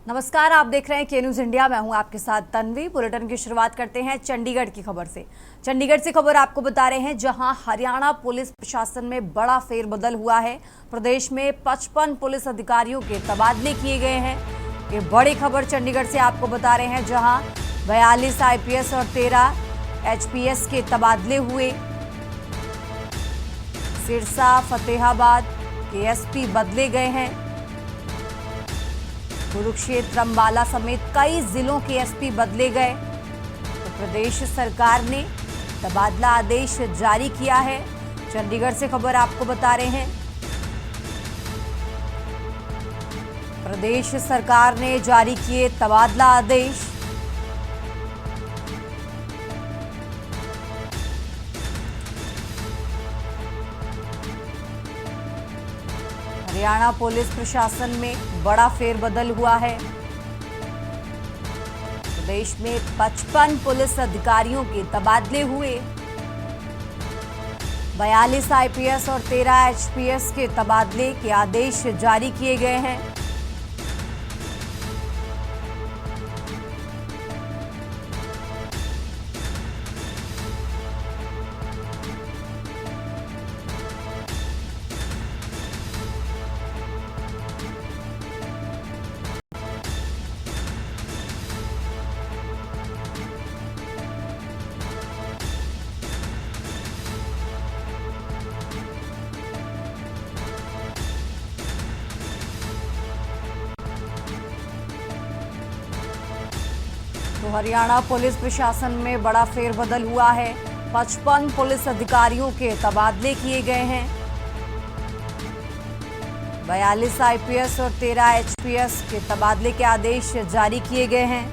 नमस्कार, आप देख रहे हैं के न्यूज इंडिया। मैं हूं आपके साथ तन्वी। बुलेटिन की शुरुआत करते हैं चंडीगढ़ की खबर से। चंडीगढ़ से खबर आपको बता रहे हैं, जहां हरियाणा पुलिस प्रशासन में बड़ा फेरबदल हुआ है। प्रदेश में 55 पुलिस अधिकारियों के तबादले किए गए हैं। ये बड़ी खबर चंडीगढ़ से आपको बता रहे हैं, जहां 42 IPS और 13 HPS के तबादले हुए। सिरसा, फतेहाबाद के SP बदले गए हैं। कुरुक्षेत्र, अंबाला समेत कई जिलों के SP बदले गए। तो प्रदेश सरकार ने तबादला आदेश जारी किया है। चंडीगढ़ से खबर आपको बता रहे हैं, प्रदेश सरकार ने जारी किए तबादला आदेश। हरियाणा पुलिस प्रशासन में बड़ा फेरबदल हुआ है। प्रदेश में 55 पुलिस अधिकारियों के तबादले हुए। 42 IPS और 13 HPS के तबादले के आदेश जारी किए गए हैं। तो हरियाणा पुलिस प्रशासन में बड़ा फेरबदल हुआ है। 55 पुलिस अधिकारियों के तबादले किए गए हैं। 42 IPS और 13 HPS के तबादले के आदेश जारी किए गए हैं।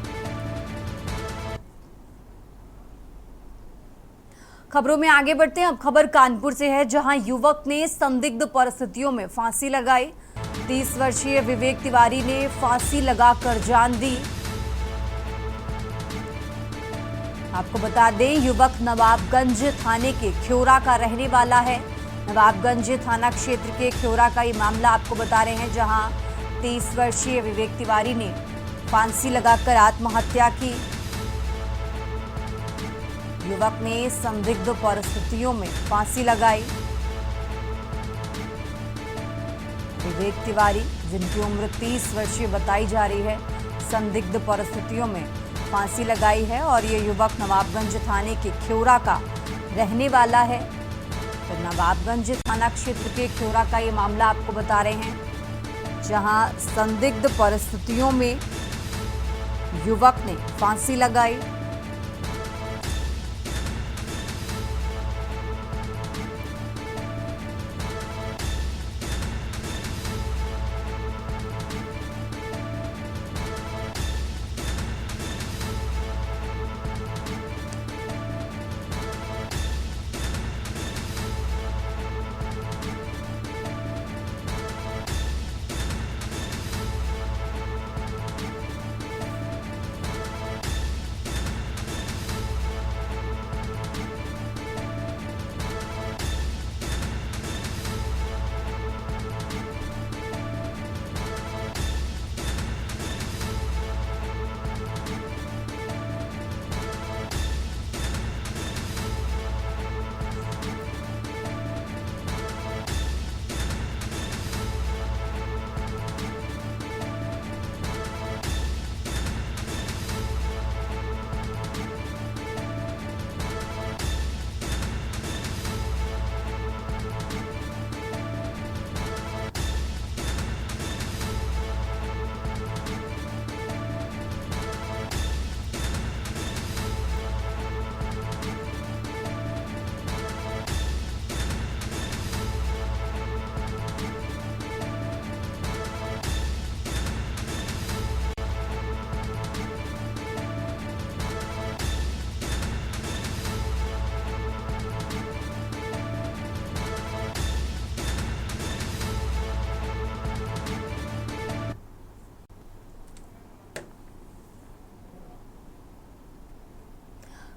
खबरों में आगे बढ़ते हैं। अब खबर कानपुर से है, जहां युवक ने संदिग्ध परिस्थितियों में फांसी लगाई। 30 वर्षीय विवेक तिवारी ने फांसी लगाकर जान दी। आपको बता दें, युवक नवाबगंज थाने के ख्योरा का रहने वाला है। नवाबगंज थाना क्षेत्र के ख्योरा का ये मामला आपको बता रहे हैं, जहां 30 वर्षीय विवेक तिवारी ने फांसी लगाकर आत्महत्या की। युवक ने संदिग्ध परिस्थितियों में फांसी लगाई। विवेक तिवारी, जिनकी उम्र 30 वर्षीय बताई जा रही है, संदिग्ध परिस्थितियों में फांसी लगाई है। और ये युवक नवाबगंज थाने के ख्योरा का रहने वाला है। तो नवाबगंज थाना क्षेत्र के ख्योरा का ये मामला आपको बता रहे हैं, जहां संदिग्ध परिस्थितियों में युवक ने फांसी लगाई।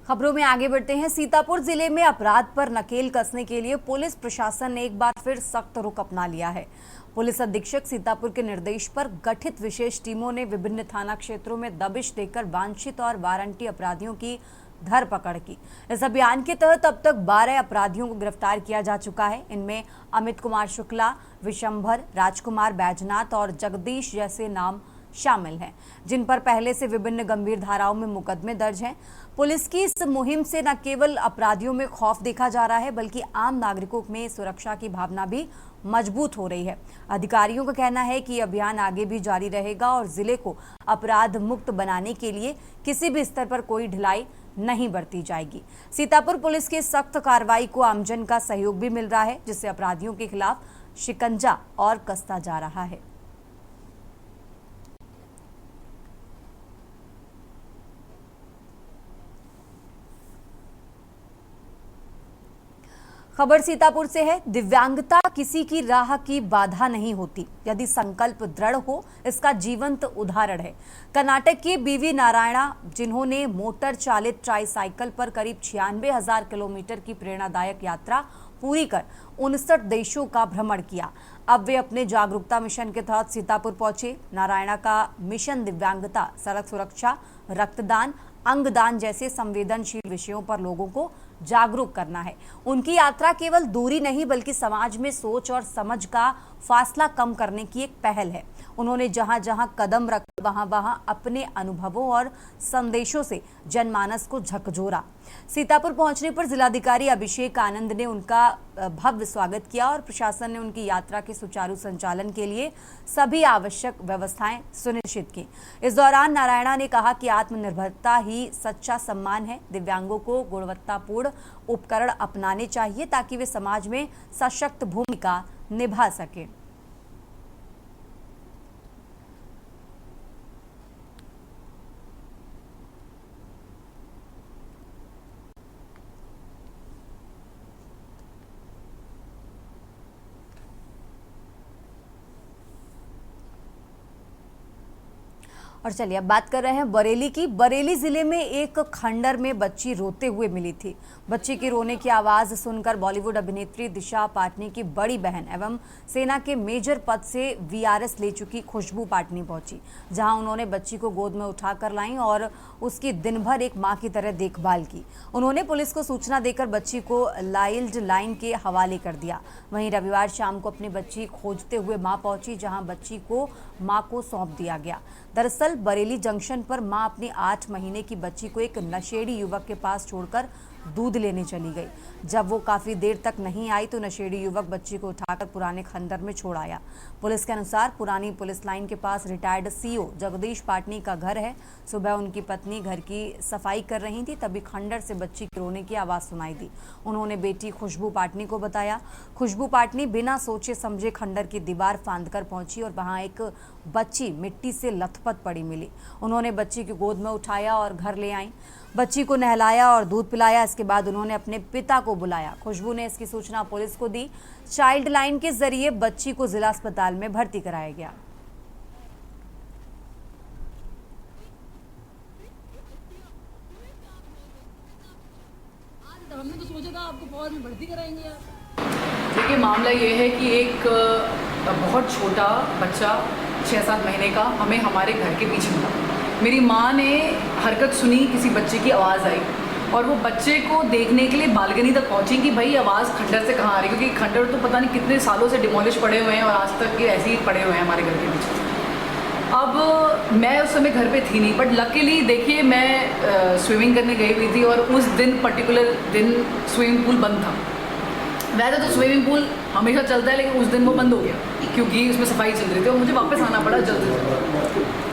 खबरों में आगे बढ़ते हैं। सीतापुर जिले में अपराध पर नकेल कसने के लिए पुलिस प्रशासन ने एक बार फिर सख्त रुख अपना लिया है। पुलिस अधीक्षक सीतापुर के निर्देश पर गठित विशेष टीमों ने विभिन्न थाना क्षेत्रों में दबिश देकर वांछित और वारंटी अपराधियों की धरपकड़ की। इस अभियान के तहत अब तक 12 अपराधियों को गिरफ्तार किया जा चुका है। इनमें अमित कुमार शुक्ला, विशंभर, राजकुमार बैजनाथ और जगदीश जैसे नाम शामिल हैं, जिन पर पहले से विभिन्न गंभीर धाराओं में मुकदमे दर्ज हैं। पुलिस की इस मुहिम से न केवल अपराधियों में खौफ देखा जा रहा है, बल्कि आम नागरिकों में सुरक्षा की भावना भी मजबूत हो रही है। अधिकारियों का कहना है कि अभियान आगे भी जारी रहेगा और जिले को अपराध मुक्त बनाने के लिए किसी भी स्तर पर कोई ढिलाई नहीं बरती जाएगी। सीतापुर पुलिस की सख्त कार्रवाई को आमजन का सहयोग भी मिल रहा है, जिससे अपराधियों के खिलाफ शिकंजा और कसता जा रहा है। खबर सीतापुर से है। दिव्यांगता किसी की राह की बाधा नहीं होती, यदि संकल्प दृढ़ हो इसका जीवंत उदाहरण है कर्नाटक की बीवी नारायणा, जिन्होंने मोटर चालित ट्राईसाइकिल पर करीब 96,000 किलोमीटर की प्रेरणादायक यात्रा पूरी कर 59 देशों का भ्रमण किया। अब वे अपने जागरूकता मिशन के तहत सीतापुर पहुंचे। नारायणा का मिशन दिव्यांगता, सड़क सुरक्षा, रक्तदान, अंगदान जैसे संवेदनशील विषयों पर लोगों को जागरूक करना है। उनकी यात्रा केवल दूरी नहीं, बल्कि समाज में सोच और समझ का फासला कम करने की एक पहल है। उन्होंने जहां जहां कदम रखा, वहां वहां अपने अनुभवों और संदेशों से जनमानस को झकझोरा। सीतापुर पहुंचने पर जिलाधिकारी अभिषेक आनंद ने उनका भव्य स्वागत किया और प्रशासन ने उनकी यात्रा के सुचारू संचालन के लिए सभी आवश्यक व्यवस्थाएं सुनिश्चित की। इस दौरान नारायणा ने कहा कि आत्मनिर्भरता ही सच्चा सम्मान है। दिव्यांगों को गुणवत्तापूर्ण उपकरण अपनाने चाहिए ताकि वे समाज में सशक्त भूमिका निभा सके। और चलिए अब बात कर रहे हैं बरेली की। बरेली जिले में एक खंडर में बच्ची रोते हुए मिली थी। बच्ची की रोने की आवाज सुनकर बॉलीवुड अभिनेत्री दिशा पाटनी की बड़ी बहन एवं सेना के मेजर पद से वीआरएस ले चुकी खुशबू पाटनी पहुंची, जहां उन्होंने बच्ची को गोद में उठाकर लाई और उसकी दिन भर एक मां की तरह देखभाल की। उन्होंने पुलिस को सूचना देकर बच्ची को चाइल्ड लाइन के हवाले कर दिया। वहीं रविवार शाम को अपनी बच्ची खोजते हुए मां पहुंची, जहां बच्ची को मां को सौंप दिया गया। दरअसल बरेली जंक्शन पर मां अपनी 8 महीने की बच्ची को एक नशेड़ी युवक के पास छोड़कर दूध लेने चली गई। जब वो काफी देर तक नहीं आई तो नशेड़ी युवक बच्ची को उठाकर पुराने खंडर में छोड़ आया। पुलिस के अनुसार पुरानी पुलिस लाइन के पास रिटायर्ड सीओ जगदीश पाटनी का घर है। सुबह उनकी पत्नी घर की सफाई कर रही थी, तभी खंडर से बच्ची के रोने की आवाज सुनाई दी। उन्होंने बेटी खुशबू पाटनी को बताया। खुशबू पाटनी बिना सोचे समझे खंडर की दीवार फांदकर पहुंची और वहां एक बच्ची मिट्टी से लथपथ पड़ी मिली। उन्होंने बच्ची की गोद में उठाया और घर ले आई। बच्ची को नहलाया और दूध पिलाया। इसके बाद उन्होंने अपने पिता को बुलाया। खुशबू ने इसकी सूचना पुलिस को दी। चाइल्ड लाइन के जरिए बच्ची को जिला अस्पताल में भर्ती कराया गया। हमने तो सोचा था आपको फौज में भर्ती कराएंगे यार। देखिए, मामला ये है कि एक बहुत छोटा बच्चा 6-7 महीने का हमें हमारे घर के पीछे मिला। मेरी माँ ने हरकत सुनी, किसी बच्चे की आवाज़ आई और वो बच्चे को देखने के लिए बालकनी तक पहुँची कि भाई आवाज़ खंडर से कहाँ आ रही है, क्योंकि खंडर तो पता नहीं कितने सालों से डिमोलिश पड़े हुए हैं और आज तक ये ऐसे ही पड़े हुए हैं हमारे घर के पीछे। अब मैं उस समय घर पे थी नहीं, बट लकीली देखिए मैं स्विमिंग करने गई हुई थी और उस दिन पर्टिकुलर दिन स्विमिंग पूल बंद था। वैसे तो स्विमिंग पूल हमेशा चलता है, लेकिन उस दिन वो बंद हो गया क्योंकि उसमें सफाई चल रही थी और मुझे वापस आना पड़ा जल्दी से।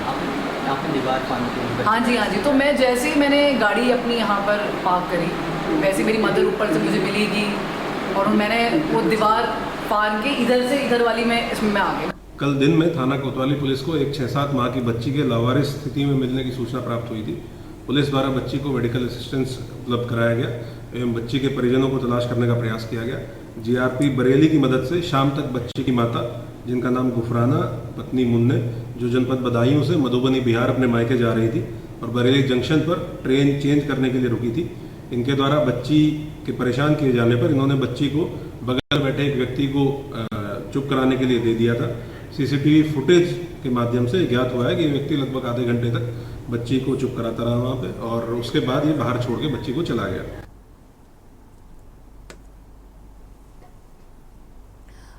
हाँ जी। तो मैं जैसे ही मैंने गाड़ी अपनी यहाँ पर पार्क करी, वैसे मेरी मदर ऊपर से मुझे मिलेगी और मैंने वो दीवार पार के इधर से इधर वाली में इसमें मैं आ गई। कल दिन में थाना कोतवाली पुलिस को एक 6-7 माह की बच्ची के लावारिस स्थिति में मिलने की सूचना प्राप्त हुई थी। पुलिस द्वारा बच्ची को मेडिकल असिस्टेंस उपलब्ध कराया गया एवं बच्ची के परिजनों को तलाश करने का प्रयास किया गया। जीआरपी बरेली की मदद से शाम तक बच्ची की माता, जिनका नाम गुफराना पत्नी मुन्ने, जो जनपद बदायूं से मधुबनी बिहार अपने मायके जा रही थी और बरेली जंक्शन पर ट्रेन चेंज करने के लिए रुकी थी, इनके द्वारा बच्ची के परेशान किए जाने पर इन्होंने बच्ची को बगल में बैठे एक व्यक्ति को चुप कराने के लिए दे दिया था। सीसीटीवी फुटेज के माध्यम से ज्ञात हुआ है कि ये व्यक्ति लगभग आधे घंटे तक बच्ची को चुप कराता रहा वहाँ पे और उसके बाद ये बाहर छोड़ के बच्ची को चला गया।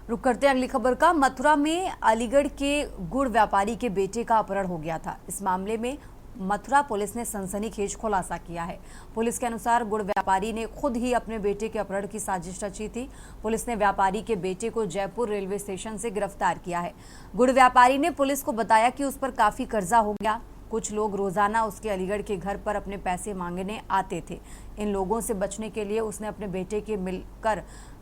रुक करते हैं अगली खबर का। मथुरा में अलीगढ़ के गुड़ व्यापारी के बेटे का अपहरण हो गया था। इस मामले में मथुरा पुलिस ने सनसनीखेज खुलासा किया है। पुलिस के अनुसार गुड़ व्यापारी ने खुद ही अपने बेटे के अपहरण की साजिश रची थी। पुलिस ने व्यापारी के बेटे को जयपुर रेलवे स्टेशन से गिरफ्तार किया है। गुड़ व्यापारी ने पुलिस को बताया कि उस पर काफी कर्जा हो गया। कुछ लोग रोजाना उसके अलीगढ़ के घर पर अपने पैसे मांगने आते थे। इन लोगों से बचने के लिए उसने अपने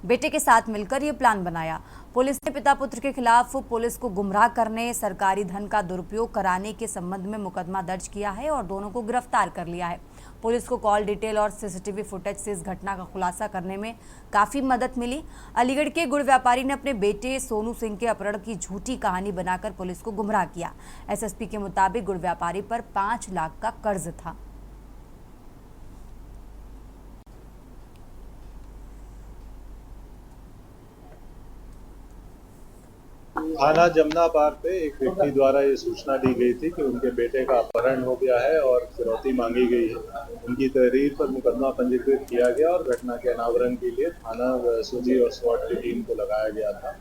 बेटे के साथ मिलकर ये प्लान बनाया। पुलिस ने पिता पुत्र के खिलाफ पुलिस को गुमराह करने, सरकारी धन का दुरुपयोग कराने के संबंध में मुकदमा दर्ज किया है और दोनों को गिरफ्तार कर लिया है। पुलिस को कॉल डिटेल और सीसीटीवी फुटेज से इस घटना का खुलासा करने में काफी मदद मिली। अलीगढ़ के गुड़ व्यापारी ने अपने बेटे सोनू सिंह के अपहरण की झूठी कहानी बनाकर पुलिस को गुमराह किया। एसएसपी के मुताबिक गुड़ व्यापारी पर 5 लाख का कर्ज था। थाना जमनाबाद पे एक व्यक्ति द्वारा ये सूचना दी गई थी कि उनके बेटे का अपहरण हो गया है और फिरौती मांगी गई है। उनकी तहरीर पर मुकदमा पंजीकृत किया गया और घटना के अनावरण के लिए थाना सूजी और स्वाट की टीम को लगाया गया था।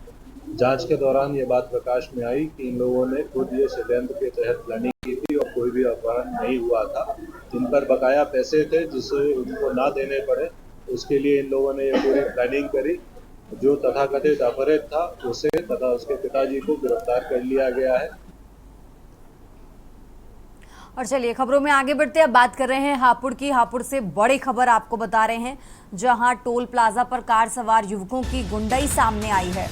जांच के दौरान ये बात प्रकाश में आई कि इन लोगों ने खुद ये षड्यंत्र के तहत प्लानिंग की थी और कोई भी अपहरण नहीं हुआ था। जिन पर बकाया पैसे थे जिसे उनको ना देने पड़े, उसके लिए इन लोगों ने ये पूरी प्लानिंग करी। जो तथाकथित अपहृत था उसे तथा उसके पिताजी को गिरफ्तार कर लिया गया है। और चलिए खबरों में आगे बढ़ते हैं। अब बात कर रहे हैं हापुड़ की। हापुड़ से बड़ी खबर आपको बता रहे हैं, जहां टोल प्लाजा पर कार सवार युवकों की गुंडाई सामने आई है।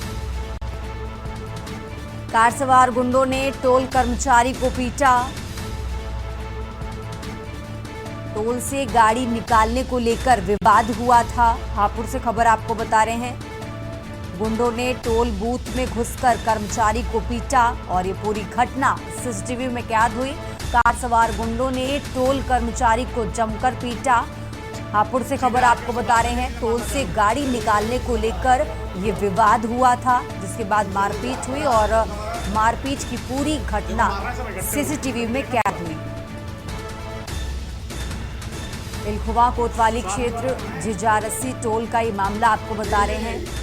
कार सवार गुंडों ने टोल कर्मचारी को पीटा। टोल से गाड़ी निकालने को लेकर विवाद हुआ था। हापुड़ से खबर आपको बता रहे हैं, गुंडों ने टोल बूथ में घुसकर कर्मचारी को पीटा और ये पूरी घटना सीसीटीवी में कैद हुई। कार सवार गुंडों ने टोल कर्मचारी को जमकर पीटा। हापुड़ से खबर आपको बता रहे हैं, टोल से गाड़ी निकालने को लेकर ये विवाद हुआ था, जिसके बाद मारपीट हुई और मारपीट की पूरी घटना सीसीटीवी में कैद हुई। इलखुवा कोतवाली क्षेत्र जिजारसी टोल का ये मामला आपको बता रहे हैं।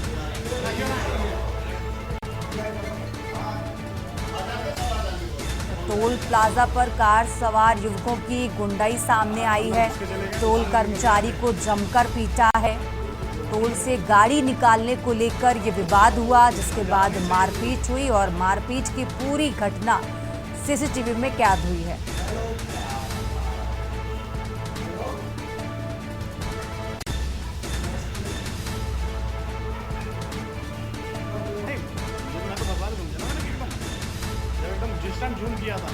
टोल प्लाजा पर कार सवार युवकों की गुंडाई सामने आई है। टोल कर्मचारी को जमकर पीटा है। टोल से गाड़ी निकालने को लेकर ये विवाद हुआ, जिसके बाद मारपीट हुई और मारपीट की पूरी घटना सीसीटीवी में कैद हुई है। जिस टाइम जूम किया था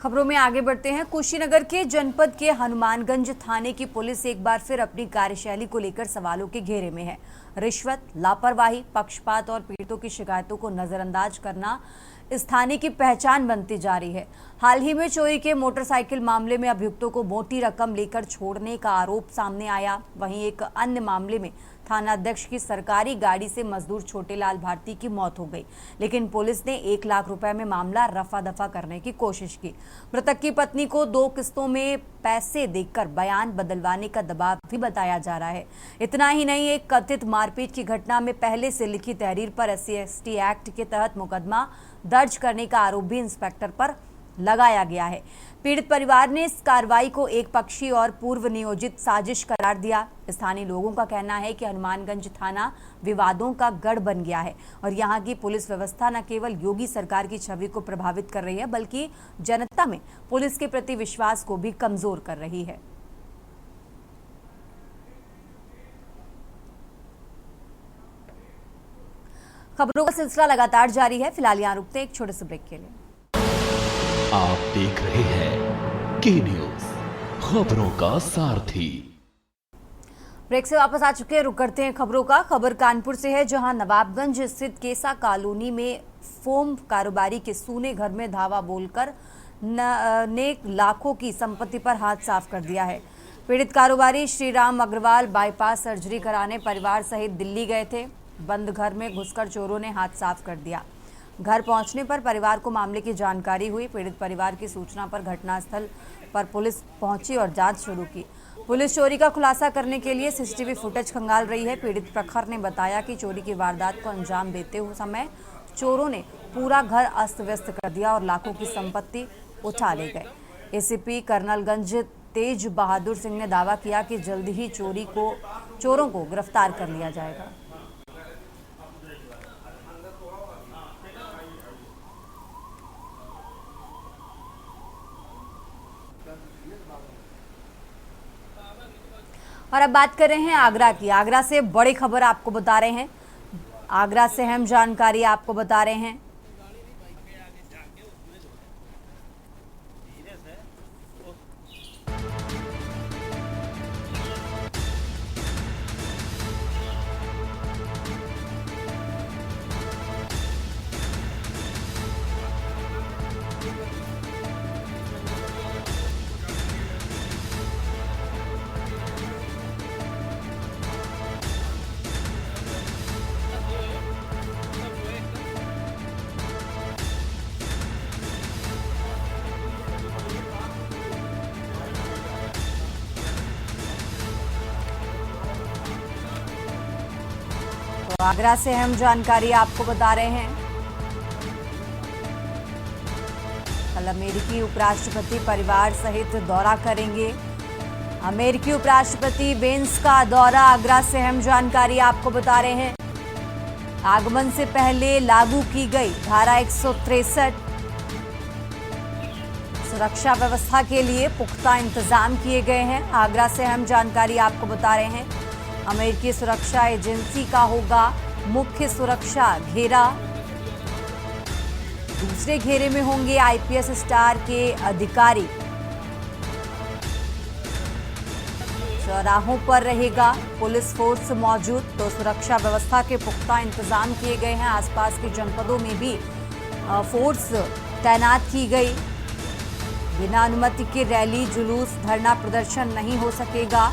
खबरों में आगे बढ़ते हैं। कुशीनगर के जनपद के हनुमानगंज थाने की पुलिस एक बार फिर अपनी कार्यशैली को लेकर सवालों के घेरे में है। रिश्वत, लापरवाही, पक्षपात और पीड़ितों की शिकायतों को नजरअंदाज करना इस थाने की पहचान बनती जा रही है। हाल ही में चोरी के मोटरसाइकिल मामले में अभियुक्तों को मोटी रकम लेकर छोड़ने का आरोप सामने आया। वहीं एक अन्य मामले में थानाध्यक्ष की सरकारी गाड़ी से मजदूर छोटेलाल भारती की मौत हो गई, लेकिन पुलिस ने 1 लाख रुपए में मामला रफा दफा करने की कोशिश की। मृतक की पत्नी को 2 किस्तों में पैसे देकर बयान बदलवाने का दबाव भी बताया जा रहा है। इतना ही नहीं, एक कथित मारपीट की घटना में पहले से लिखी तहरीर पर SC/ST एक्ट के तहत मुकदमा दर्ज करने का आरोप भी इंस्पेक्टर पर लगाया गया है। पीड़ित परिवार ने इस कार्रवाई को एक पक्षी और पूर्व नियोजित साजिश करार दिया। स्थानीय लोगों का कहना है कि हनुमानगंज थाना विवादों का गढ़ बन गया है और यहां की पुलिस व्यवस्था न केवल योगी सरकार की छवि को प्रभावित कर रही है, बल्कि जनता में पुलिस के प्रति विश्वास को भी कमजोर कर रही है। खबरों का सिलसिला लगातार जारी है। फिलहाल यहां रुकते हैं एक छोटे से ब्रेक के लिए। आप देख रहे हैं के न्यूज, खबरों का सारथी। ब्रेक से वापस आ चुके हैं, रुक करते हैं खबरों का। खबर कानपुर से है, जहां नवाबगंज स्थित केसा कॉलोनी में फोम कारोबारी के सूने घर में धावा बोलकर ने लाखों की संपत्ति पर हाथ साफ कर दिया है। पीड़ित कारोबारी श्रीराम अग्रवाल बाईपास सर्जरी कराने परिवार सहित दिल्ली गए थे। बंद घर में घुसकर चोरों ने हाथ साफ कर दिया। घर पहुंचने पर परिवार को मामले की जानकारी हुई। पीड़ित परिवार की सूचना पर घटनास्थल पर पुलिस पहुंची और जांच शुरू की। पुलिस चोरी का खुलासा करने के लिए CCTV फुटेज खंगाल रही है। पीड़ित प्रखर ने बताया कि चोरी की वारदात को अंजाम देते हुए समय चोरों ने पूरा घर अस्त व्यस्त कर दिया और लाखों की संपत्ति उठा ले गए। ACP कर्नलगंज तेज बहादुर सिंह ने दावा किया कि जल्द ही चोरों को गिरफ्तार कर लिया जाएगा। और अब बात कर रहे हैं आगरा की। आगरा से बड़ी खबर आपको बता रहे हैं। आगरा से अहम जानकारी आपको बता रहे हैं। आगरा से अहम जानकारी आपको बता रहे हैं। कल अमेरिकी उपराष्ट्रपति परिवार सहित दौरा करेंगे। अमेरिकी उपराष्ट्रपति बेंस का दौरा, आगरा से अहम जानकारी आपको बता रहे हैं। आगमन से पहले लागू की गई धारा 163। सुरक्षा व्यवस्था के लिए पुख्ता इंतजाम किए गए हैं। आगरा से अहम जानकारी आपको बता रहे हैं। अमेरिकी सुरक्षा एजेंसी का होगा मुख्य सुरक्षा घेरा। दूसरे घेरे में होंगे IPS स्टार के अधिकारी। चौराहों पर रहेगा पुलिस फोर्स मौजूद। तो सुरक्षा व्यवस्था के पुख्ता इंतजाम किए गए हैं। आसपास के जनपदों में भी फोर्स तैनात की गई। बिना अनुमति के रैली, जुलूस, धरना प्रदर्शन नहीं हो सकेगा।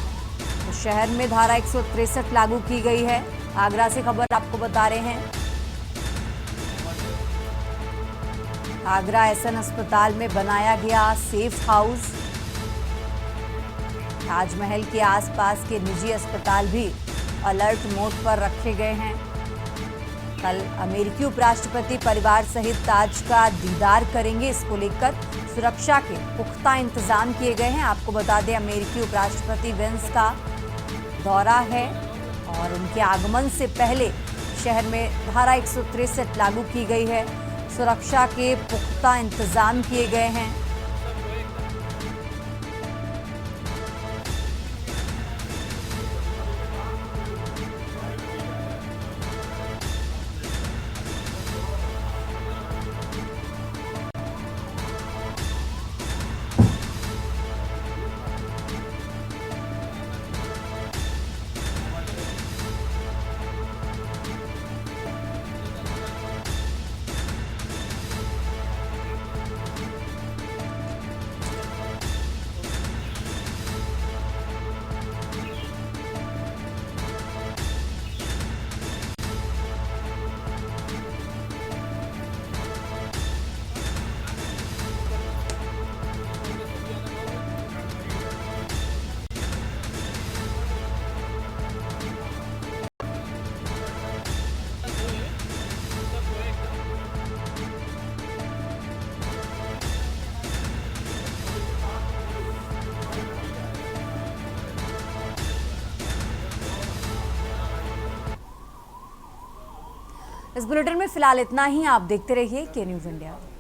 तो शहर में धारा 163 लागू की गई है। आगरा से खबर आपको बता रहे हैं। आगरा SN अस्पताल में बनाया गया सेफ हाउस। ताजमहल के आसपास के निजी अस्पताल भी अलर्ट मोड पर रखे गए हैं। कल अमेरिकी उपराष्ट्रपति परिवार सहित ताज का दीदार करेंगे। इसको लेकर सुरक्षा के पुख्ता इंतजाम किए गए हैं। आपको बता दें, अमेरिकी उपराष्ट्रपति बेंस का दौरा है और उनके आगमन से पहले शहर में धारा 163 लागू की गई है। सुरक्षा के पुख्ता इंतजाम किए गए हैं। इस बुलेटिन में फिलहाल इतना ही। आप देखते रहिए के न्यूज़ इंडिया।